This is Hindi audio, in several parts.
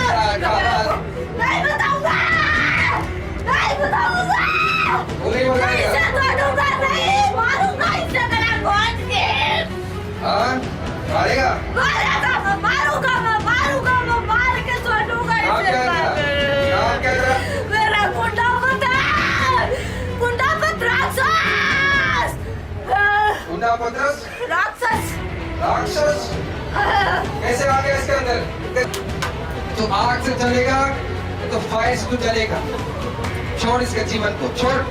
नहीं बताऊंगा, नहीं बताऊंगा, नहीं बताएगा। इसे तोड़ूंगा नहीं, मारूंगा इसे गला घोंट के। हाँ मारेगा। मारेगा मैं, मारूंगा मैं, मारूंगा मैं, मार के तोड़ूंगा नाम इसे। क्या है तेरा? नाम क्या है तेरा? मेरा गुंडापत है, गुंडापत राक्षस, गुंडा पत्रस राक्षस। राक्षस कैसे आ गया इसके अंदर? तो आग से जलेगा तो फायर से तू जलेगा। छोड़ इसके जीवन को, छोड़।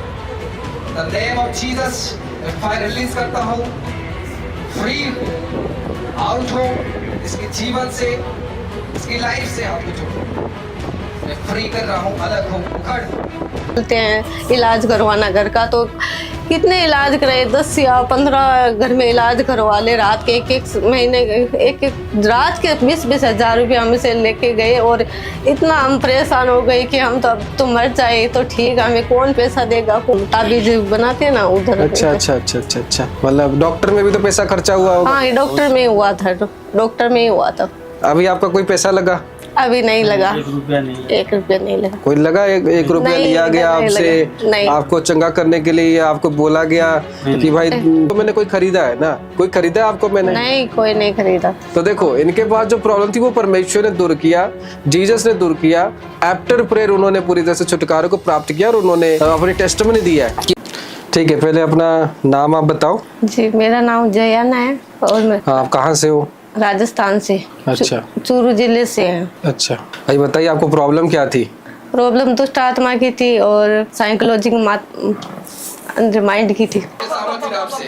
द नेम ऑफ जीसस मैं फायर रिलीज करता हूँ। फ्री आउट हो इसके जीवन से, इसकी लाइफ से आप छोड़ो। मैं फ्री कर रहा हूँ, अलग हो, उखड़। बोलते हैं इलाज करवाना घर का, तो कितने इलाज कराए, 10 या 15 घर में इलाज करवा ले। रात के एक महीने, एक रात के 20-20 हज़ार रुपये हमसे लेके गए, और इतना हम परेशान हो गए कि हम तो अब तो मर जाए तो ठीक, हमें कौन पैसा देगा। ताबीज बनाते ना उधर। अच्छा अच्छा अच्छा अच्छा अच्छा, मतलब डॉक्टर में भी तो पैसा खर्चा हुआ होगा। हाँ, डॉक्टर में हुआ था, डॉक्टर में ही हुआ था। अभी आपका कोई पैसा लगा? अभी नहीं लगा, 1 रुपया नहीं। 1 रुपया नहीं लगा। कोई लगा? एक रुपया नहीं, लिया गया नहीं आपसे नहीं। आपको चंगा करने के लिए? आपको बोला गया कि भाई तो मैंने कोई खरीदा है ना? कोई खरीदा है आपको? मैंने नहीं, कोई नहीं खरीदा। तो देखो, इनके पास जो प्रॉब्लम थी वो परमेश्वर ने दूर किया, जीसस ने दूर किया। आफ्टर प्रेयर उन्होंने पूरी तरह से छुटकारे को प्राप्त किया और उन्होंने अपनी टेस्टिमनी दी है। ठीक है, पहले अपना नाम आप बताओ। जी, मेरा नाम जयाना है और मैं आप कहाँ से हो? राजस्थान से, अच्छा चूरू जिले से है। अच्छा, भाई बताइए आपको प्रॉब्लम क्या थी? प्रॉब्लम दुष्ट आत्मा की थी और साइकोलॉजिकल माइंड की थी। सामर्थ्य नाम से।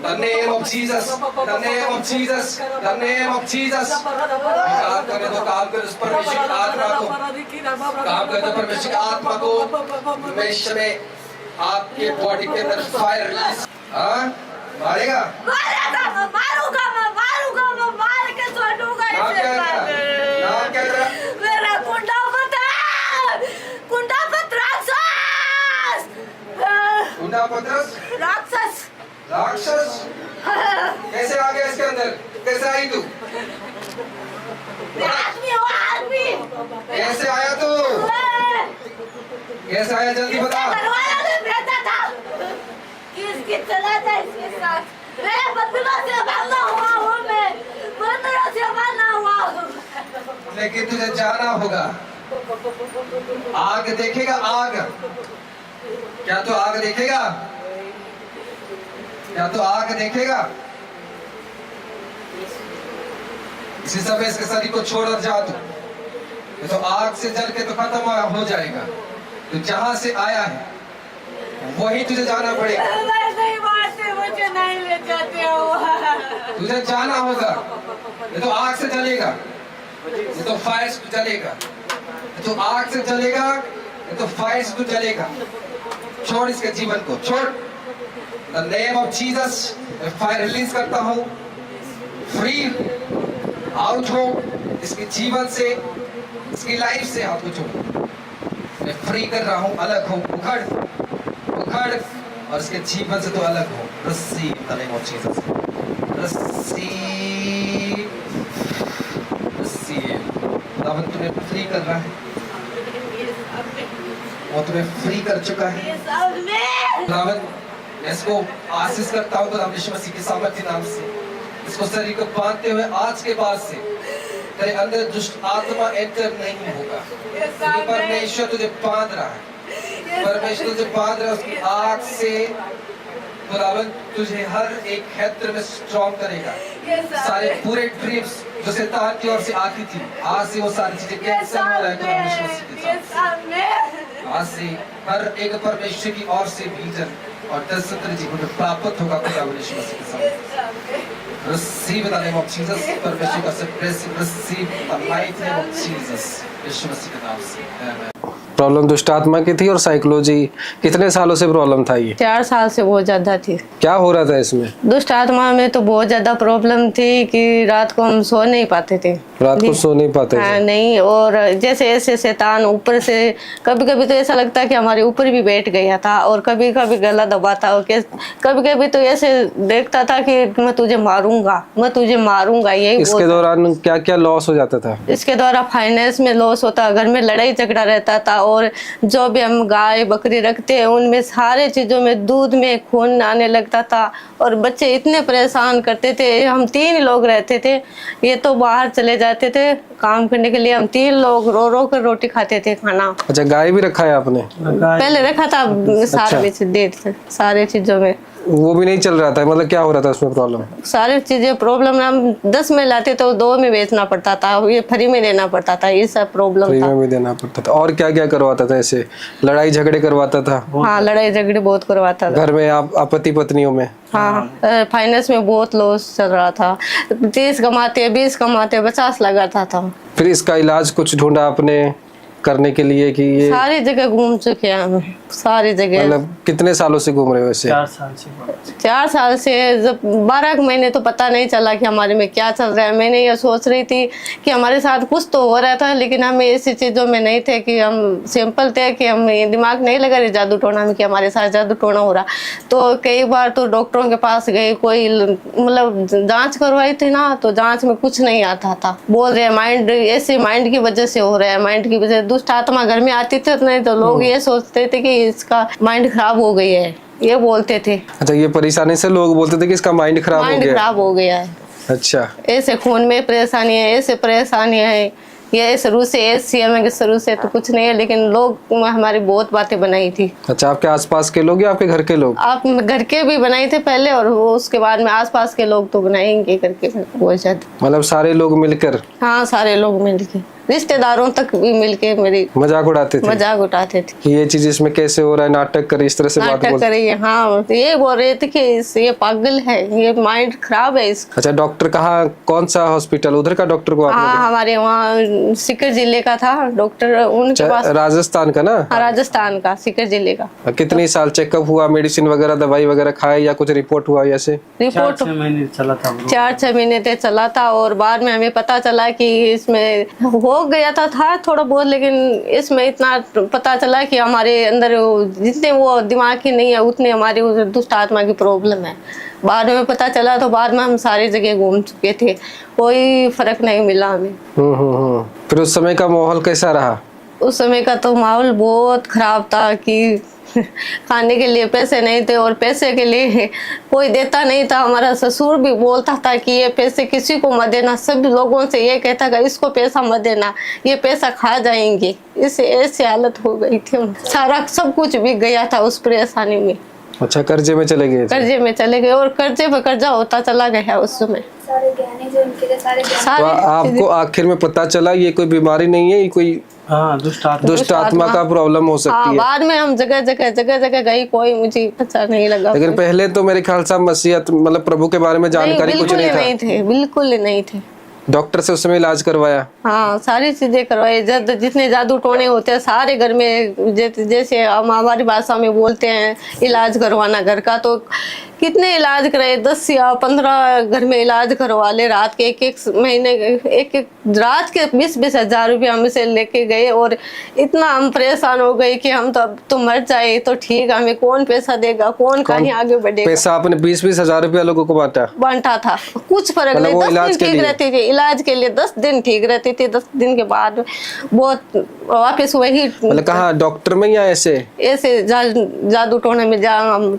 The name of Jesus, the name of Jesus, the name of Jesus। काम करे तो काम करे, उस परमेश्वर की आत्मा को काम करे तो परमेश्वर की आत्मा को हमेशा में आपके बॉडी के अंदर फायर रिलीज। हाँ मारेगा। मारेगा मैं, मारूंगा मैं, मारूंगा मैं, मार के तोड़ूंगा नाम इसे। क्या है तेरा? नाम क्या है तेरा? मेरा गुंडापत है, गुंडापत राक्षस, गुंडा पत्रस राक्षस। राक्षस कैसे आ गया इसके अंदर? कैसे आई तू? आदमी हो आदमी। कैसे आया तू? कैसे आया जल्दी बता। घरवाला ने भेजा था कि इसकी चला जाए इसके साथ। मैं बंदरों से बंधा हुआ हूँ, मैं बंदरों से बंधा हुआ हूँ। लेकिन तुझे जाना होगा। आग देखेगा, आग। क्या तू आग देखेगा? क्या तू आग देखेगा? इसी समय इसके शरीर को छोड़ और जा तू। ये तो आग से जल के तो खत्म हो जाएगा। तो जहां से आया है वही तुझे जाना पड़ेगा। मैं नहीं मारते, मुझे नहीं ले जाते हो। तुझे जाना होगा। ये तो आग से जलेगा, ये तो फायर से जलेगा। ये तो आग से जलेगा, ये तो फायर से जलेगा। छोड़ इसके जीवन को, छोड़। द नेम ऑफ जीसस मैं फायर रिलीज करता हूँ। फ्री आउट हो इसके जीवन से, इसकी लाइफ से हाथ को छोड़। मैं फ्री कर रहा हूँ, अलग हो, उखड़ उखड़ और इसके जीवन से तो अलग हो। Receive the name of Jesus. Receive. Receive. खुदावंद तुम्हें फ्री कर रहा है, वो तुम्हें फ्री कर चुका है। खुदावंद मैं इसको आशीष करता हूँ खुदा यीशु मसीह के सामर्थ्य नाम से। इसको शरीर को बांधते हुए आज के बाद से तेरे अंदर दुष्ट आत्मा एंटर नहीं होगा, क्योंकि परमेश्वर तुझे बांध रहा है। परमेश्वर तुझे बांध रहा है उसकी आग से। खुदावंद तुझे हर एक क्षेत्र में स्ट्रॉन्ग करेगा। सारे पूरे ड्रीम्स जो शैतान की ओर से आती थी, आज से वो सारी चीजें कैंसिल हो रहा है खुदा यीशु मसीह के साथ। आज से हर एक परमेश्वर की ओर से विजन और दर्शन जीवन में प्राप्त होगा खुदा यीशु मसीह के साथ। Receive in the name of Jesus. परमेश्वर का blessing, receive the mighty name of Jesus. यीशु मसीह के नाम से। Amen. प्रॉब्लम दुष्ट आत्मा की थी और साइकोलॉजी, कितने सालों से प्रॉब्लम था ये? 4 साल से बहुत ज्यादा थी। क्या हो रहा था इसमें? दुष्ट आत्मा में तो बहुत ज्यादा प्रॉब्लम थी कि रात को हम सो नहीं पाते थे। रात को सो नहीं पाते थे? हाँ, नहीं। और जैसे ऐसे शैतान ऊपर से, कभी कभी तो ऐसा लगता कि हमारे ऊपर भी बैठ गया था, और कभी कभी गला दबाता, और कभी कभी तो ऐसे देखता था कि मैं तुझे मारूंगा, मैं तुझे मारूंगा, यही। इसके दौरान क्या क्या लॉस हो जाता था? इसके द्वारा फाइनेंस में लॉस होता, घर में लड़ाई झगड़ा रहता था, और जो भी हम गाय बकरी रखते हैं उनमें सारे चीजों में, दूध में खून आने लगता था, और बच्चे इतने परेशान करते थे। हम 3 लोग रहते थे, ये तो बाहर चले जाते थे काम करने के लिए, हम 3 लोग रो रो कर रोटी खाते थे, खाना। अच्छा, गाय भी रखा है आपने? पहले रखा था, सारे बीच देर से सारे चीजों में। वो भी नहीं चल रहा था? मतलब क्या हो रहा था उसमें प्रॉब्लम? सारी चीजें प्रॉब्लम, हम 10 में लाते तो 2 में बेचना पड़ता था, ये फ्री में देना पड़ता था, ये सब प्रॉब्लम फ्री था। में भी देना पड़ता था। और क्या क्या करवाता था? ऐसे लड़ाई झगड़े करवाता था? हाँ, लड़ाई झगड़े बहुत करवाता था घर में आप पति पत्नियों में? हाँ, फाइनेंस में बहुत लॉस चल रहा था। 30 कमाते, 20 कमाते, 50 लगाता था। फिर इसका इलाज कुछ ढूंढा आपने करने के लिए कि ये? सारी जगह घूम चुके हैं हम, सारी जगह। मतलब कितने सालों से घूम रहे हो ऐसे? 4 साल से। जब 12 महीने तो पता नहीं चला कि हमारे में क्या चल रहा है। मैंने ये सोच रही थी कि हमारे साथ कुछ तो हो रहा था, लेकिन हम ऐसी चीजों में नहीं थे, कि हम सिंपल थे, कि हम दिमाग नहीं लगा रहे जादू टोना में कि हमारे साथ जादू टोना हो रहा। तो कई बार तो डॉक्टरों के पास गए, कोई मतलब जांच करवाई थी ना, तो जांच में कुछ नहीं आता था। बोल रहे माइंड, ऐसे माइंड की वजह से हो रहा है, माइंड की वजह। दुष्ट आत्मा घर में आती थी, नहीं तो लोग ये सोचते थे कि इसका माइंड खराब हो गई है, ये बोलते थे। अच्छा, ये परेशानी से लोग बोलते थे कि इसका माइंड खराब हो गया? खराब हो गया है। अच्छा, ऐसे खून में परेशानी है, ऐसे परेशानी है, ये शुरू से ऐसी है, शुरू से तो कुछ नहीं है, लेकिन लोग हमारी बहुत बातें बनाई थी। अच्छा, आपके आसपास के लोग या आपके घर के लोग? आप घर के भी बनाए थे पहले, और वो उसके बाद में आसपास के लोग तो बनाएंगे करके वो शायद। मतलब सारे लोग मिलकर? हाँ, सारे लोग मिलके, रिश्तेदारों तक भी मिलके मेरी मजाक उड़ाते थे? मजाक उठाते थे कि ये चीज इसमें कैसे हो रहा है, नाटक कर, इस तरह से बात नाटक बोल। करिए। हाँ, ये बोल रहे थे कि ये पागल है, ये माइंड खराब है इसका। अच्छा, डॉक्टर कहाँ, कौन सा हॉस्पिटल, उधर का डॉक्टर को आपने? हाँ, हमारे वहाँ सीकर जिले का था डॉक्टर, उनके पास। राजस्थान का ना? हाँ, राजस्थान का, सीकर जिले का। कितनी साल चेकअप हुआ, मेडिसिन वगैरह, दवाई वगैरह खाए, या कुछ रिपोर्ट हुआ ऐसे? रिपोर्ट 4-6 महीने चला था। 4-6 महीने तक चला था, और बाद में हमें पता चला कि इसमें हो गया था थोड़ा बहुत, लेकिन इसमें इतना पता चला कि हमारे अंदर जितने वो दिमाग की नहीं है, उतने हमारी दुष्ट आत्मा की प्रॉब्लम है। बाद में पता चला, तो बाद में हम सारी जगह घूम चुके थे, कोई फर्क नहीं मिला हमें। फिर उस समय का माहौल कैसा रहा? उस समय का तो माहौल बहुत खराब था, कि खाने के लिए पैसे नहीं थे, और पैसे के लिए कोई देता नहीं था। हमारा ससुर भी बोलता था कि ये पैसे किसी को मत देना, सब लोगों से ये कहता था इसको पैसा मत देना, ये पैसा खा जाएंगे। इससे ऐसी हालत हो गई थी, सारा सब कुछ बिक गया था उस परेशानी में। अच्छा, कर्जे में चले गए? कर्जे में चले गए, और कर्जे पे कर्जा होता चला गया उस समय। सारे गहने जो उनके थे, सारे गहने। तो आपको आखिर में पता चला ये कोई बीमारी नहीं है, ये कोई दुष्ट आत्मा का प्रॉब्लम हो सकती हाँ, है? बाद में हम जगह जगह गई, कोई मुझे अच्छा नहीं लगा। लेकिन पहले तो मेरे ख्याल से मसीहत, मतलब प्रभु के बारे में जानकारी कुछ नहीं था? नहीं थे, बिल्कुल नहीं थे। डॉक्टर से उस समय इलाज करवाया? हाँ, सारी चीजें करवाई, जितने जादू टोने होते हैं सारे घर में, जैसे हम हमारी भाषा में बोलते हैं इलाज करवाना घर का, तो कितने इलाज कराए, 10 या 15 घर में इलाज करवा ले। रात के एक महीने, एक रात के 20-20 हजार रुपया हमसे लेके गए, और इतना हम परेशान हो गए कि हम तो अब तो मर जाए तो ठीक, हमें कौन पैसा देगा, कौन कहीं आगे बढ़ेगा। पैसा आपने 20-20 हजार रुपया लोगों को बांटा था, कुछ फर्क नहीं। 10 दिन ठीक रहती थी, इलाज के लिए 10 दिन ठीक रहती थी, 10 दिन के बाद बहुत वापस वही। मतलब कहाँ, डॉक्टर में या ऐसे जादू टोने में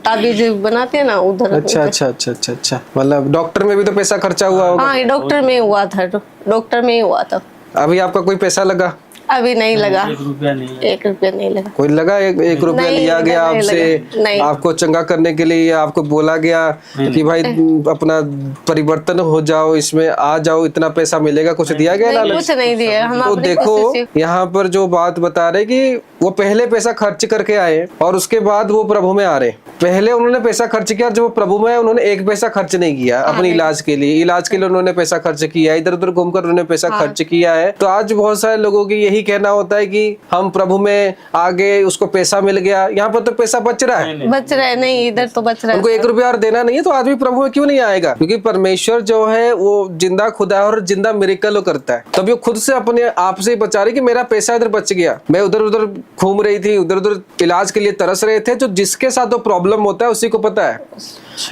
ताबीज बनाते हैं ना, उधर। अच्छा, मतलब डॉक्टर में भी तो पैसा खर्चा हुआ होगा? हाँ, डॉक्टर में हुआ था, डॉक्टर में ही हुआ था। अभी आपका कोई पैसा लगा? अभी नहीं लगा, 1 रुपया नहीं है। 1 रुपया नहीं लगा। कोई लगा? एक रुपया लिया गया आपसे, आपको चंगा करने के लिए, या आपको बोला गया कि भाई अपना परिवर्तन हो जाओ, इसमें आ जाओ, इतना पैसा मिलेगा, कुछ दिया गया? कुछ नहीं दिया। हम तो देखो यहाँ पर जो बात बता रहे कि वो पहले पैसा खर्च करके आए, और उसके बाद वो प्रभु में आ रहे। पहले उन्होंने पैसा खर्च किया, जब वो प्रभु में उन्होंने 1 पैसा खर्च नहीं किया अपने इलाज के लिए। इलाज के लिए उन्होंने पैसा खर्च किया, इधर उधर घूमकर उन्होंने पैसा खर्च किया है। तो आज बहुत सारे लोगों की यही यही कहना होता है कि हम प्रभु में आगे, उसको पैसा मिल गया। यहाँ पर तो पैसा बच रहा है, बच रहा है नहीं, इधर तो बच रहा उनको है। 1 रुपया और देना नहीं है, तो आदमी प्रभु में क्यों नहीं आएगा? क्योंकि परमेश्वर जो है वो जिंदा खुदा है और जिंदा मिरेकल वो करता है। तब वो खुद से अपने आप से बचा रही कि मेरा पैसा इधर बच गया। मैं उधर उधर घूम रही थी, उधर उधर इलाज के लिए तरस रहे थे। जो जिसके साथ वो प्रॉब्लम होता है उसी को पता है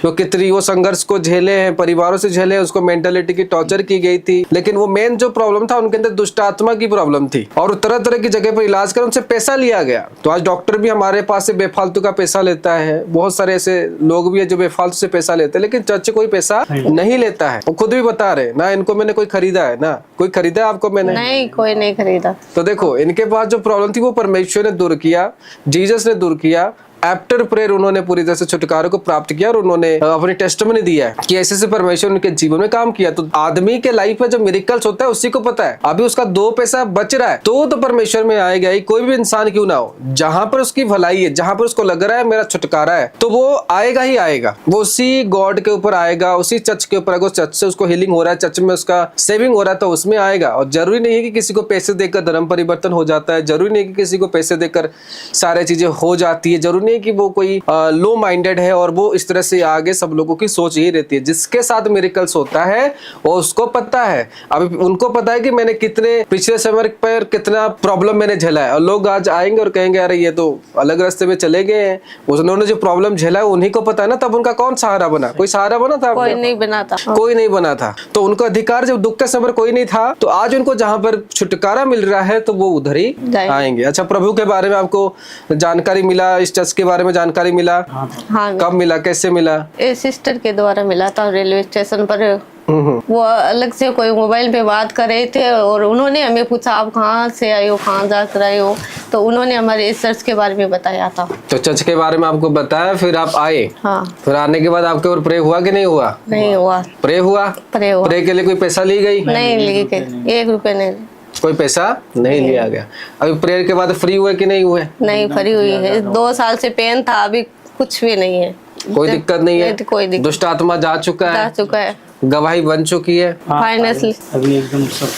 वो कितनी वो संघर्ष को झेले हैं, परिवारों से झेले, उसको मेंटालिटी की टॉर्चर की गई थी। लेकिन वो मेन जो प्रॉब्लम था उनके अंदर दुष्ट आत्मा की प्रॉब्लम थी और तरह तरह की जगह पर इलाज कर उनसे पैसा लिया गया। तो आज डॉक्टर भी हमारे पास से बेफालतू का पैसा लेता है। बहुत सारे ऐसे लोग भी है जो बेफालतू से पैसा लेते हैं, लेकिन चर्च कोई पैसा नहीं लेता है। वो खुद भी बता रहे ना, इनको मैंने कोई खरीदा है ना, कोई खरीदा है आपको मैंने? नहीं, कोई नहीं खरीदा। तो देखो इनके पास जो प्रॉब्लम थी वो परमेश्वर ने दूर किया, जीसस ने दूर किया। आफ्टर प्रेयर उन्होंने पूरी तरह से छुटकारे को प्राप्त किया और उन्होंने अपनी टेस्टिमनी दिया है कि ऐसे से परमेश्वर उनके जीवन में काम किया। तो आदमी के लाइफ में जो मिरेकल्स होता है उसी को पता है। अभी उसका 2 पैसा बच रहा है तो परमेश्वर में आएगा ही। कोई भी इंसान क्यों ना हो, जहां पर उसकी भलाई है, जहां पर उसको लग रहा है मेरा छुटकारा है, तो वो आएगा ही आएगा। वो उसी गॉड के ऊपर आएगा, उसी चर्च के ऊपर। अगर चर्च से उसको हीलिंग हो रहा है, चर्च में उसका सेविंग हो रहा है, तो उसमें आएगा। और जरूरी नहीं है कि किसी को पैसे देकर धर्म परिवर्तन हो जाता है, जरूरी नहीं है कि किसी को पैसे देकर सारी चीजें हो जाती है, जरूरी नहीं है कि वो कोई लो माइंडेड है और वो इस तरह से आगे। सब लोगों की सोच यही रहती है। जिसके साथ मिरेकल्स होता है वो उसको पता है। अब उनको पता है कि मैंने कितने पिछले समय पर कितना प्रॉब्लम मैंने झेला है। और लोग आज आएंगे और कहेंगे अरे ये तो अलग रास्ते में चले गए हैं, उन्होंने जो प्रॉब्लम झेला है उन्हीं को पता है ना। तब उनका कौन सहारा बना? कोई सहारा बना था? कोई नहीं बना था। कोई नहीं बना था। तो उनको अधिकार, जब दुख के समय कोई नहीं था, तो आज उनको जहां पर छुटकारा मिल रहा है तो वो उधर ही आएंगे। अच्छा, प्रभु के बारे में आपको जानकारी मिला, इस चर्च के बारे में जानकारी मिला? हाँ। कब मिला, कैसे मिला? ये सिस्टर के द्वारा मिला था रेलवे स्टेशन पर। वो अलग से कोई मोबाइल पे बात कर रहे थे और उन्होंने हमें पूछा आप कहाँ से आए हो, कहाँ जा कर आए हो, तो उन्होंने हमारे इस चर्च के बारे में बताया था। तो चर्च के बारे में आपको बताया, फिर आप आए। हाँ। फिर आने के बाद आपके ऊपर प्रे हुआ कि नहीं हुआ? नहीं हुआ। प्रे हुआ? प्रे हुआ। प्रे के लिए कोई पैसा ली गई? नहीं ली गई, 1 रुपए नहीं। कोई पैसा नहीं लिया गया। अभी प्रेयर के बाद फ्री हुए कि नहीं हुए? नहीं, फ्री हुई है। 2 साल से पेन था, अभी कुछ भी नहीं है। कोई दिक्कत नहीं है? कोई दिक्कत। दुष्ट आत्मा जा चुका जा है, चुका है, गवाही बन चुकी है। फाइनेंशियल अभी एकदम सब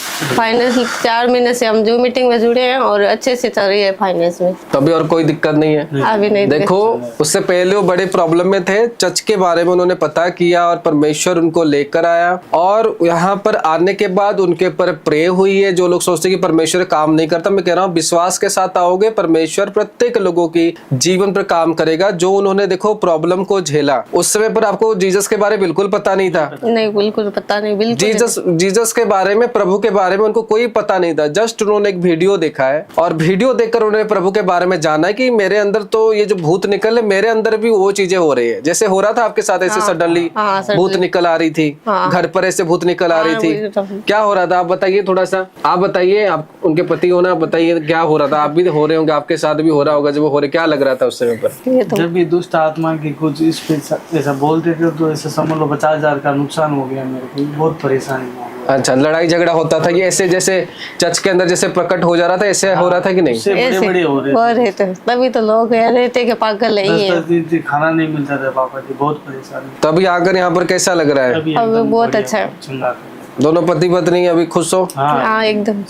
4 महीने से हम जो मीटिंग में जुड़े हैं और अच्छे से चल रही है फाइनेंस में। तभी और कोई दिक्कत नहीं है? अभी नहीं। देखो उससे पहले वो बड़े प्रॉब्लम में थे, चर्च के बारे में उन्होंने पता किया और परमेश्वर उनको लेकर आया। और यहाँ पर आने के बाद उनके ऊपर प्रे हुई है। जो लोग सोचते कि परमेश्वर काम नहीं करता, मैं कह रहा हूँ विश्वास के साथ आओगे, परमेश्वर प्रत्येक लोगों की जीवन पर काम करेगा। जो उन्होंने देखो प्रॉब्लम को झेला, उस समय पर आपको जीसस के बारे में बिल्कुल पता नहीं था। नहीं, बिल्कुल पता नहीं। बिल्कुल जीसस के बारे में, प्रभु के बारे में उनको कोई पता नहीं था। जस्ट उन्होंने एक वीडियो देखा है और वीडियो देखकर उन्होंने प्रभु के बारे में जाना है कि मेरे अंदर तो ये जो भूत निकल, मेरे अंदर भी वो चीजें हो रही है जैसे हो रहा था आपके साथ। ऐसे सडनली भूत निकल आ रही थी, घर पर ऐसे भूत निकल आ रही थी। क्या हो रहा था आप बताइए, थोड़ा सा आप बताइए। आप उनके पति होना, बताइए क्या हो रहा था? आप भी हो रहे होंगे, आपके साथ भी हो रहा होगा। जब वो हो रहे, क्या लग रहा था उस समय पर? जब भी दुष्ट आत्मा की कुछ इस पे ऐसा बोलते थे तो ऐसा समझ लो 50,000 का नुकसान हो गया मेरे को, बहुत परेशानी हुआ। अच्छा, लड़ाई झगड़ा होता था ये ऐसे जैसे चर्च के अंदर जैसे प्रकट हो जा रहा था, ऐसे हो रहा था कि नहीं? उससे बड़े हो रहे थे। तभी तो लोग कह रहे थे कि पागल नहीं है। 10 दिन से खाना नहीं मिलता था पापा जी, बहुत परेशानी। तभी आकर यहाँ पर कैसा लग रहा है? अभी बहुत अच्छा है। चंगा। दोनों पति पत्नी अभी खुश हो? हाँ, एकदम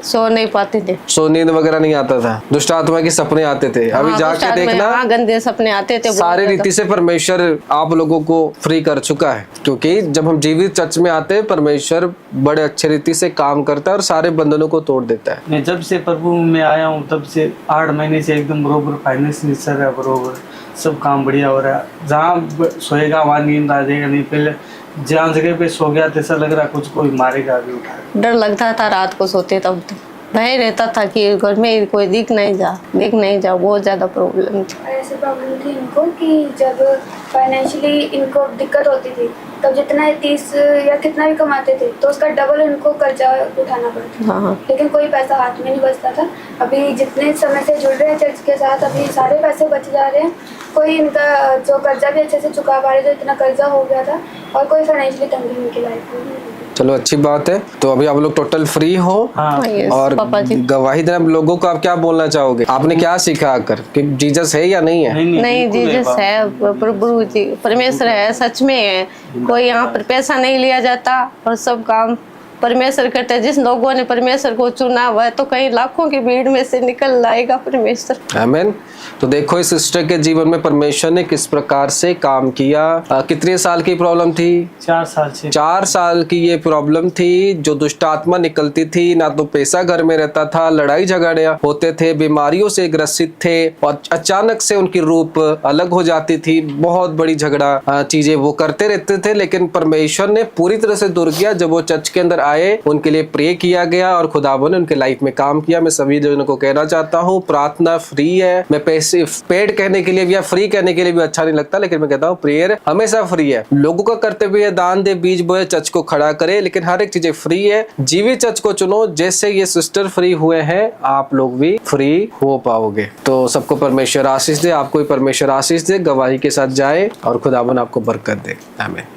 सो नहीं पाते थे, सो नींद वगैरह नहीं आता था, दुष्ट आत्मा के सपने आते थे। अभी जाके देखना, गंदे सपने आते थे। सारे रीति से परमेश्वर आप लोगों को फ्री कर चुका है। क्योंकि जब हम जीवित चर्च में आते हैं, परमेश्वर बड़े अच्छे रीति से काम करता है और सारे बंधनों को तोड़ देता है। मैं जब से प्रभु में आया हूँ तब से 8 महीने से एकदम बरोबर फाइनेंस चल रहा है, बरोबर सब काम बढ़िया हो रहा है। जहाँ सोएगा वहाँ नींद आ जाएगा। नहीं पहले जहाँ जगह पे सो गया तो ऐसा लग रहा कुछ कोई मारेगा अभी उठा। डर लगता था रात को सोते तब तो भय रहता था कि घर में कोई दिख नहीं जा। बहुत ज्यादा प्रॉब्लम थी। ऐसी प्रॉब्लम थी इनको कि जब फाइनेंशियली इनको दिक्कत होती थी तब जितना 30 या कितना भी कमाते थे तो उसका डबल इनको कर्जा उठाना पड़ता था। लेकिन कोई पैसा हाथ में नहीं बचता था। अभी जितने समय से जुड़ रहे हैं चर्च के साथ, अभी सारे पैसे बच जा रहे हैं। कोई इनका जो कर्जा भी अच्छे से चुका पा रहे, जो इतना कर्जा हो गया था, और कोई फाइनेंशियली तंगी इनकी लाइफ में। चलो अच्छी बात है। तो अभी आप लोग टोटल फ्री हो। और गवाही देना लोगों को आप क्या बोलना चाहोगे? आपने क्या सीखा आकर कि जीसस है या नहीं है? नहीं, जीसस है, प्रभु जी परमेश्वर है, सच में है। कोई यहाँ पर पैसा नहीं लिया जाता और सब काम परमेश्वर करते हैं। जिस लोगों ने परमेश्वर को चुना हुआ है तो कहीं लाखों की भीड़ में से निकल लाएगा परमेश्वर। आमीन। तो देखो इस सिस्टर के जीवन में परमेश्वर ने किस प्रकार से काम किया। कितने साल की प्रॉब्लम थी? 4 साल से। 4 साल की ये प्रॉब्लम थी, जो दुष्ट आत्मा निकलती थी, ना तो पैसा घर में रहता था, लड़ाई झगड़े होते थे, बीमारियों से ग्रसित थे और अचानक से उनकी रूप अलग हो जाती थी। बहुत बड़ी झगड़ा चीजें वो करते रहते थे, लेकिन परमेश्वर ने पूरी तरह से दूर किया। जब वो चर्च के अंदर आए, उनके लिए प्रे किया गया और खुदावन ने उनके लाइफ में काम किया। मैं सभी लोगों को कहना चाहता हूँ, प्रार्थना फ्री है। मैं पैसे पेड कहने के लिए भी या फ्री कहने के लिए भी अच्छा नहीं लगता, लेकिन मैं कहता हूँ प्रेयर हमेशा फ्री है। लोगों का करते हुए दान दे, बीज बोए, चर्च को खड़ा करे, लेकिन हर एक चीजें फ्री है। जीवित चर्च को चुनो। जैसे ये सिस्टर फ्री हुए हैं, आप लोग भी फ्री हो पाओगे। तो सबको परमेश्वर आशीष दे, आपको भी परमेश्वर आशीष दे। गवाही के साथ जाए और खुदावन आपको बरकत दे। आमीन।